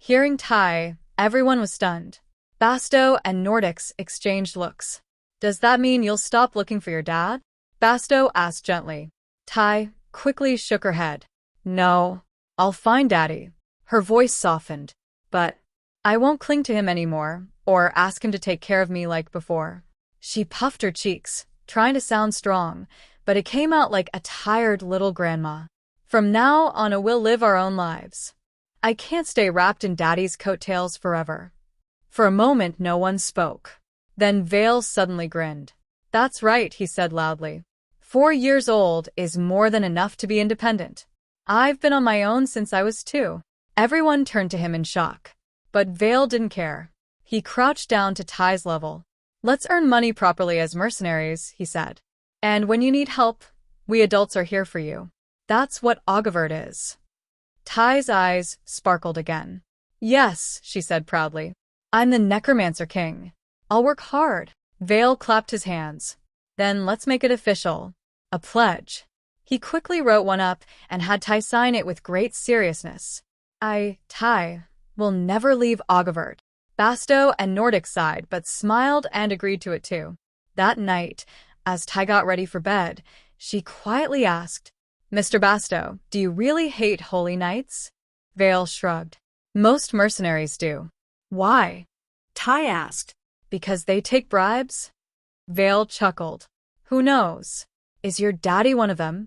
Hearing Tai, everyone was stunned. Basto and Nordics exchanged looks. Does that mean you'll stop looking for your dad? Basto asked gently. Tai quickly shook her head. No, I'll find Daddy. Her voice softened. But I won't cling to him anymore, or ask him to take care of me like before. She puffed her cheeks, trying to sound strong, but it came out like a tired little grandma. From now on, we'll live our own lives. I can't stay wrapped in Daddy's coattails forever. For a moment, no one spoke. Then Vale suddenly grinned. That's right, he said loudly. 4 years old is more than enough to be independent. I've been on my own since I was 2. Everyone turned to him in shock. But Vale didn't care. He crouched down to Tai's level. Let's earn money properly as mercenaries, he said. And when you need help, we adults are here for you. That's what Ogavert is. Tai's eyes sparkled again. Yes, she said proudly. I'm the necromancer king. I'll work hard. Vale clapped his hands. Then let's make it official. A pledge. He quickly wrote one up and had Tai sign it with great seriousness. Tai, will never leave Ogavert. Basto and Nordic sighed but smiled and agreed to it too. That night, as Tai got ready for bed, she quietly asked, Mr. Basto, do you really hate holy nights? Vale shrugged. Most mercenaries do. Why? Tai asked. Because they take bribes? Vale chuckled. Who knows? Is your daddy one of them?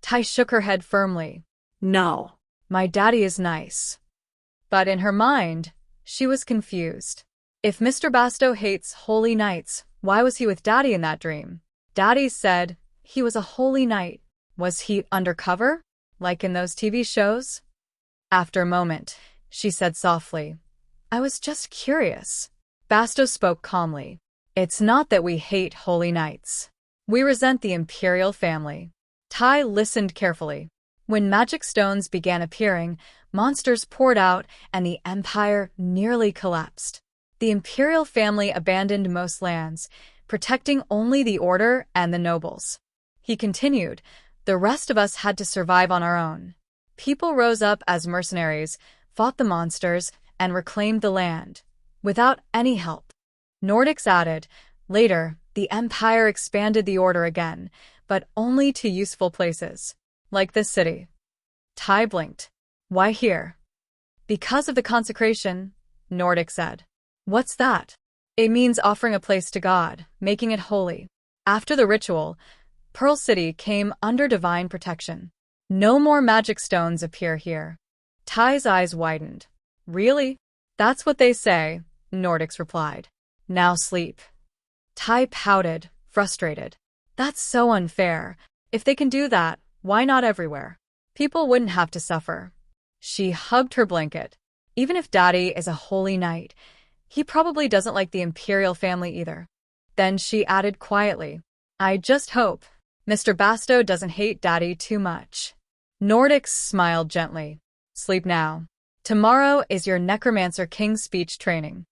Tai shook her head firmly. No. My daddy is nice. But in her mind, she was confused. If Mr. Basto hates holy nights, why was he with Daddy in that dream? Daddy said he was a holy knight. Was he undercover, like in those TV shows? After a moment, she said softly, I was just curious. Basto spoke calmly. It's not that we hate holy knights. We resent the imperial family. Tai listened carefully. When magic stones began appearing, monsters poured out and the empire nearly collapsed. The imperial family abandoned most lands, protecting only the order and the nobles. He continued, the rest of us had to survive on our own. People rose up as mercenaries, fought the monsters, and reclaimed the land, without any help. Nordics added, later, the empire expanded the order again, but only to useful places, like this city. Tai blinked. Why here? Because of the consecration, Nordic said. What's that? It means offering a place to God, making it holy. After the ritual, Pearl City came under divine protection. No more magic stones appear here. Tai's eyes widened. Really? That's what they say, Nordics replied. Now sleep. Tai pouted, frustrated. That's so unfair. If they can do that, why not everywhere? People wouldn't have to suffer. She hugged her blanket. Even if Daddy is a holy knight, he probably doesn't like the imperial family either. Then she added quietly, I just hope Mr. Basto doesn't hate Daddy too much. Nordics smiled gently. Sleep now. Tomorrow is your necromancer king speech training.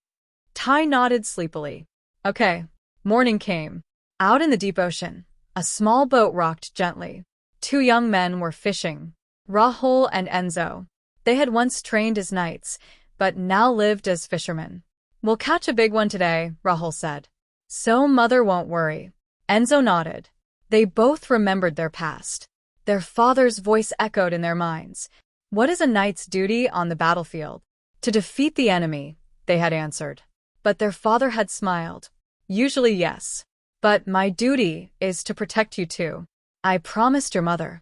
Tai nodded sleepily. Okay. Morning came. Out in the deep ocean, a small boat rocked gently. 2 young men were fishing, Rahul and Enzo. They had once trained as knights, but now lived as fishermen. We'll catch a big one today, Rahul said. So Mother won't worry. Enzo nodded. They both remembered their past. Their father's voice echoed in their minds. What is a knight's duty on the battlefield? To defeat the enemy, they had answered. But their father had smiled. Usually yes. But my duty is to protect you too. I promised your mother.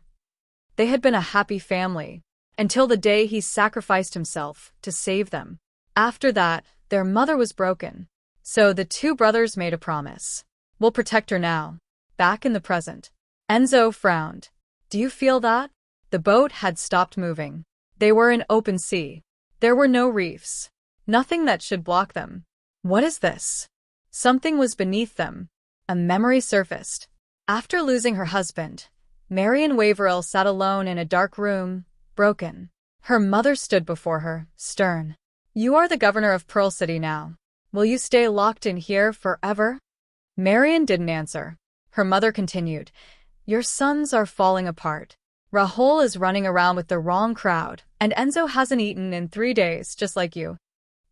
They had been a happy family, until the day he sacrificed himself to save them. After that, their mother was broken. So the 2 brothers made a promise. We'll protect her now. Back in the present. Enzo frowned. Do you feel that? The boat had stopped moving. They were in open sea. There were no reefs. Nothing that should block them. What is this? Something was beneath them. A memory surfaced. After losing her husband, Marion Waverill sat alone in a dark room, broken. Her mother stood before her, stern. You are the governor of Pearl City now. Will you stay locked in here forever? Marion didn't answer. Her mother continued. Your sons are falling apart. Rahul is running around with the wrong crowd, and Enzo hasn't eaten in 3 days, just like you.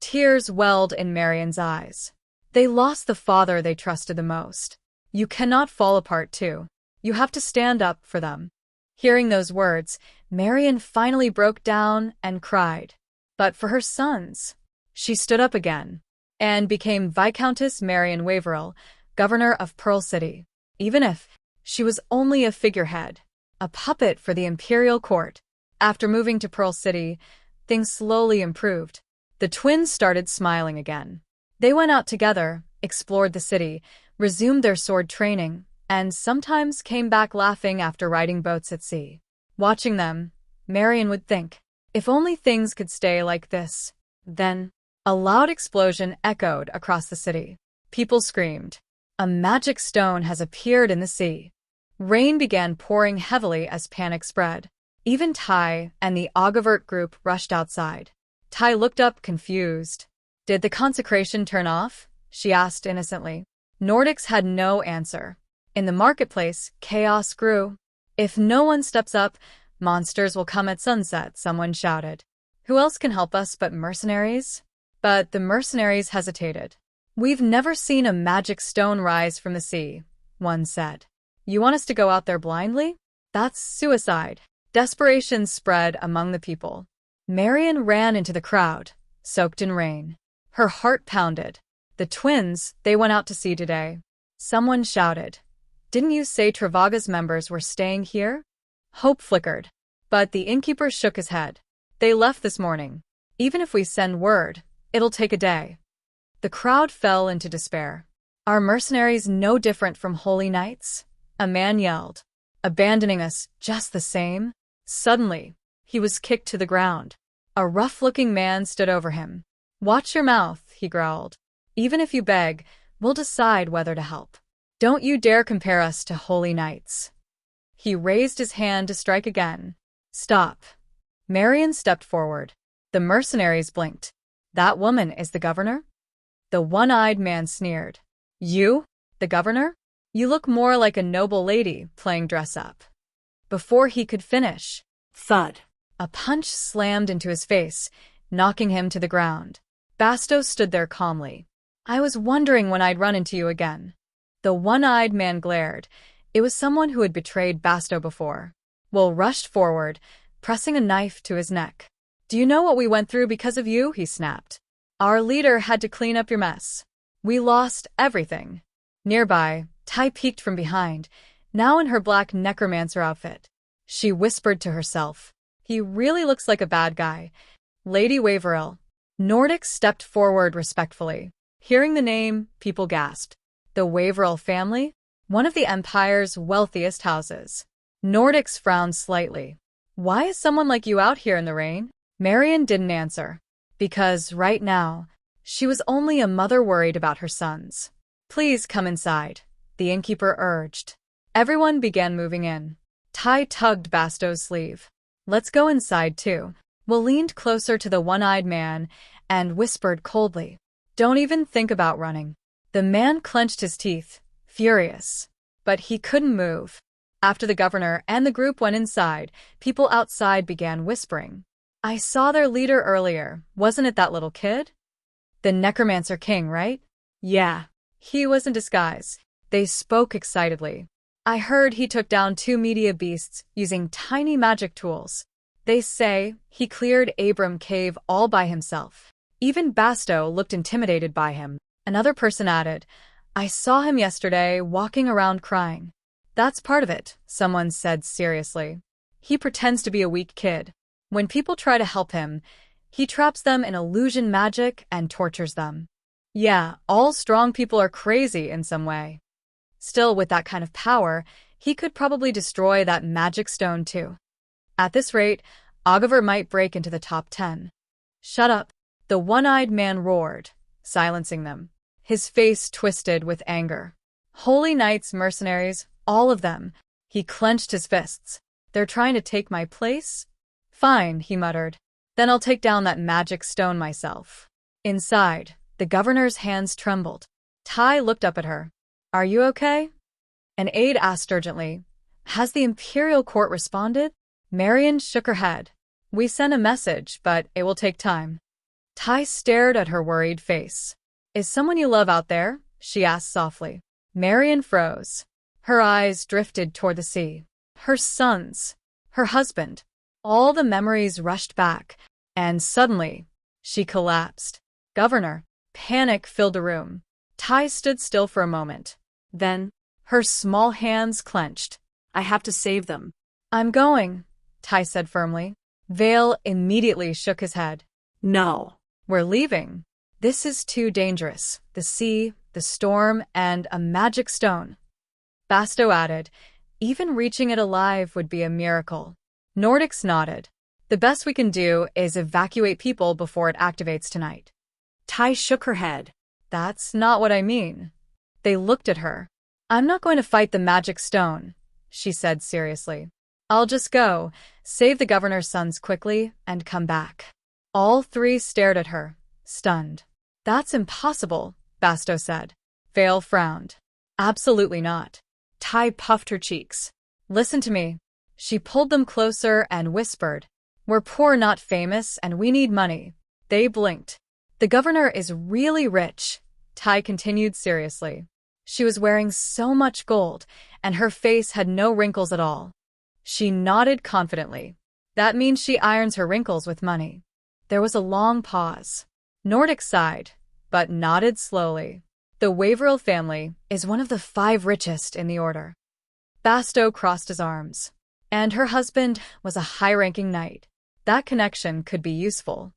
Tears welled in Marian's eyes. They lost the father they trusted the most. You cannot fall apart too. You have to stand up for them. Hearing those words, Marian finally broke down and cried. But for her sons, she stood up again and became Viscountess Marian Waverell, governor of Pearl City. Even if she was only a figurehead, a puppet for the imperial court. After moving to Pearl City, things slowly improved. The twins started smiling again. They went out together, explored the city, resumed their sword training, and sometimes came back laughing after riding boats at sea. Watching them, Marian would think, if only things could stay like this. Then, a loud explosion echoed across the city. People screamed. A magic stone has appeared in the sea. Rain began pouring heavily as panic spread. Even Tai and the Ogavert group rushed outside. Tai looked up confused. Did the consecration turn off? She asked innocently. Nordics had no answer. In the marketplace, chaos grew. If no one steps up, monsters will come at sunset, someone shouted. Who else can help us but mercenaries? But the mercenaries hesitated. We've never seen a magic stone rise from the sea, one said. You want us to go out there blindly? That's suicide. Desperation spread among the people. Marian ran into the crowd, soaked in rain. Her heart pounded. The twins, they went out to sea today. Someone shouted. Didn't you say Travaga's members were staying here? Hope flickered. But the innkeeper shook his head. They left this morning. Even if we send word, it'll take a day. The crowd fell into despair. Are mercenaries no different from holy knights? A man yelled. Abandoning us just the same? Suddenly, he was kicked to the ground. A rough-looking man stood over him. Watch your mouth, he growled. Even if you beg, we'll decide whether to help. Don't you dare compare us to holy knights. He raised his hand to strike again. Stop. Marian stepped forward. The mercenaries blinked. That woman is the governor? The one-eyed man sneered. You? The governor? You look more like a noble lady playing dress-up. Before he could finish, thud. A punch slammed into his face, knocking him to the ground. Basto stood there calmly. I was wondering when I'd run into you again. The one-eyed man glared. It was someone who had betrayed Basto before. Will rushed forward, pressing a knife to his neck. Do you know what we went through because of you? He snapped. Our leader had to clean up your mess. We lost everything. Nearby, Tai peeked from behind, now in her black necromancer outfit. She whispered to herself. He really looks like a bad guy. Lady Waverell. Nordic stepped forward respectfully. Hearing the name, people gasped. The Waverell family? One of the Empire's wealthiest houses. Nordics frowned slightly. Why is someone like you out here in the rain? Marian didn't answer. Because, right now, she was only a mother worried about her sons. Please come inside, the innkeeper urged. Everyone began moving in. Tai tugged Basto's sleeve. Let's go inside too. Will leaned closer to the one-eyed man and whispered coldly. Don't even think about running. The man clenched his teeth, furious. But he couldn't move. After the governor and the group went inside, people outside began whispering. I saw their leader earlier. Wasn't it that little kid? The necromancer king, right? Yeah. He was in disguise. They spoke excitedly. I heard he took down 2 media beasts using tiny magic tools. They say he cleared Abram Cave all by himself. Even Basto looked intimidated by him. Another person added, I saw him yesterday walking around crying. That's part of it, someone said seriously. He pretends to be a weak kid. When people try to help him, he traps them in illusion magic and tortures them. Yeah, all strong people are crazy in some way. Still, with that kind of power, he could probably destroy that magic stone too. At this rate, Ogavert might break into the top 10. Shut up, the one-eyed man roared, silencing them. His face twisted with anger. Holy Knights mercenaries, all of them. He clenched his fists. They're trying to take my place? Fine, he muttered. Then I'll take down that magic stone myself. Inside, the governor's hands trembled. Tai looked up at her. Are you okay? An aide asked urgently. Has the imperial court responded? Marion shook her head. We sent a message, but it will take time. Tai stared at her worried face. Is someone you love out there? She asked softly. Marion froze. Her eyes drifted toward the sea. Her sons. Her husband. All the memories rushed back, and suddenly, she collapsed. Governor. Panic filled the room. Tai stood still for a moment. Then, her small hands clenched. I have to save them. I'm going, Tai said firmly. Vale immediately shook his head. No. We're leaving. This is too dangerous. The sea, the storm, and a magic stone. Basto added, even reaching it alive would be a miracle. Nordics nodded. The best we can do is evacuate people before it activates tonight. Tai shook her head. That's not what I mean. They looked at her. I'm not going to fight the magic stone, she said seriously. I'll just go, save the governor's sons quickly, and come back. All three stared at her, stunned. That's impossible, Basto said. Vale frowned. Absolutely not. Tai puffed her cheeks. Listen to me. She pulled them closer and whispered. We're poor, not famous, and we need money. They blinked. The governor is really rich, Tai continued seriously. She was wearing so much gold, and her face had no wrinkles at all. She nodded confidently. That means she irons her wrinkles with money. There was a long pause. Nordic sighed, but nodded slowly. The Waverill family is one of the 5 richest in the order. Basto crossed his arms. And her husband was a high-ranking knight. That connection could be useful.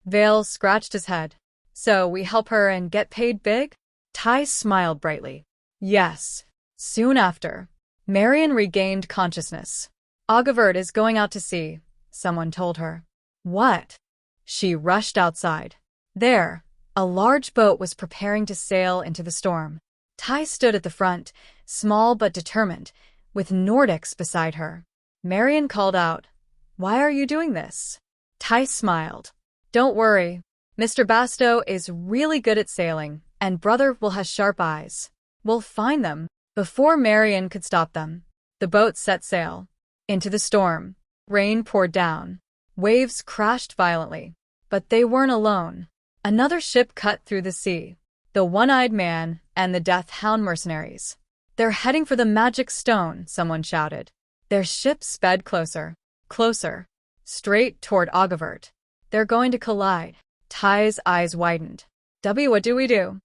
Vale scratched his head. So we help her and get paid big? Tai smiled brightly. Yes. Soon after, Marion regained consciousness. Augavert is going out to sea, someone told her. What? She rushed outside. There, a large boat was preparing to sail into the storm. Tai stood at the front, small but determined, with Nordics beside her. Marion called out, Why are you doing this? Tai smiled. Don't worry. Mr. Basto is really good at sailing, and Brother will have sharp eyes. We'll find them. Before Marion could stop them, the boat set sail. Into the storm. Rain poured down. Waves crashed violently. But they weren't alone. Another ship cut through the sea. The One-Eyed Man and the Death Hound mercenaries. They're heading for the magic stone, someone shouted. Their ship sped closer. Closer. Straight toward Augavert. They're going to collide. Tai's eyes widened. What do we do?